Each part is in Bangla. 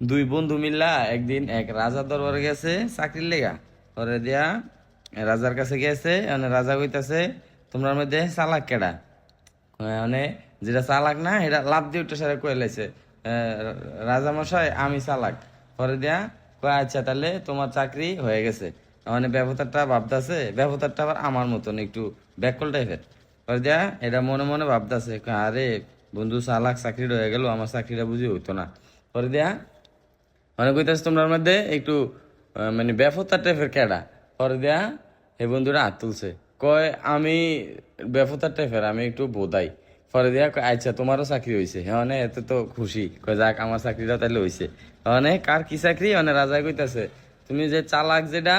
দুই বন্ধু মিল্লা একদিন এক রাজা দরবারে গেছে চাকরির লেগা। পরে দিয়া রাজার কাছে গেছে, মানে রাজা কইতাছে তোমার মধ্যে চালাক কেডা? মানে যেটা চালাক না এটা লাভ দিয়ে উঠে সারা কয়ে লাইছে রাজা মশাই আমি চালাক। পরে দিয়া কয় আচ্ছা তাহলে তোমার চাকরি হয়ে গেছে। মানে ব্যবতারটা ভাবতাছে, ব্যবতারটা আবার আমার মতন একটু ব্যাকল টাইপের। পরে দিয়া এটা মনে মনে ভাবতাছে আরে বন্ধু চালাক চাকরিটা হয়ে গেল, আমার চাকরিটা বুঝি হইতো না। পরে দিয়া মানে কইতাছে তোমার মধ্যে একটু মানে বেফতা টাইপের ক্যাডা? পরে দেয়া হে বন্ধুরা হাত তুলছে, কয় আমি বেফতা টাইপের, আমি একটু বোধাই। পরে দেয়া কয় আচ্ছা তোমারও চাকরি হয়েছে, হ্যাঁ মানে এত তো খুশি, কয় যাক আমার চাকরিটা তাইলে হয়েছে। মানে কার কি চাকরি? মানে রাজা কইতাছে তুমি যে চালাক যেটা,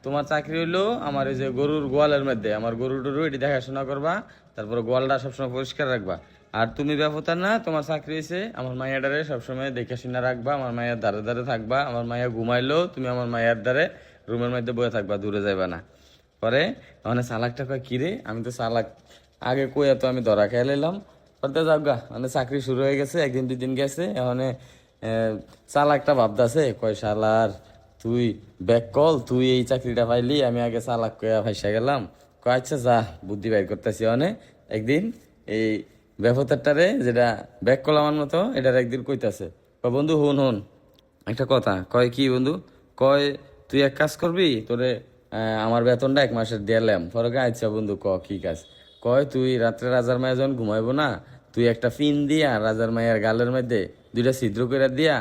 তোমার চাকরি হইলো আমার এই যে গরুর গোয়ালের মধ্যে, আমার গরু টরু এটি দেখাশোনা করবা, তারপরে গোয়ালটা সবসময় পরিষ্কার রাখবা। আর তুমি ব্যাপারটা না, তোমার চাকরি হয়েছে আমার মাইয়াডারে সবসময় দেখে শুনে রাখবা, আমার মায়ের ধারে ধারে থাকবা, আমার মাইয়া ঘুমাইলেও তুমি আমার মায়ের ধারে রুমের মধ্যে বয়ে থাকবা, দূরে যাইবা না। পরে মানে চালাকটা কয় কিরে আমি তো চালাক আগে কইয়া তো আমি ধরা খেয়ে লাইলাম। পরে যাক গা, মানে চাকরি শুরু হয়ে গেছে, একদিন দুই দিন গেছে, এখন চালাকটা ভাবতাছে কয় শালার তুই ব্যাক কল, তুই এই চাকরিটা পাইলি, আমি আগে চালাক কইয়া ফাইসা গেলাম। কয় আচ্ছা যা বুদ্ধি বাইর করতেছি। অনে একদিন এই ব্যাপারটারে যেটা ব্যাক কল আমার মতো এটার একদিন কইতাছে, কয় বন্ধু হুন হুন একটা কথা। কয় কি বন্ধু? কয় তুই এক কাজ করবি, তোরে আমার বেতনটা এক মাসের দিলাম। পরে কয়, আচ্ছা বন্ধু ক কি কাজ? কয় তুই রাত্রে রাজার মায়া যখন ঘুমাইবো না, তুই একটা পিন দিয়া রাজার মায়ের গালের মধ্যে দুইটা ছিদ্র করে দিয়া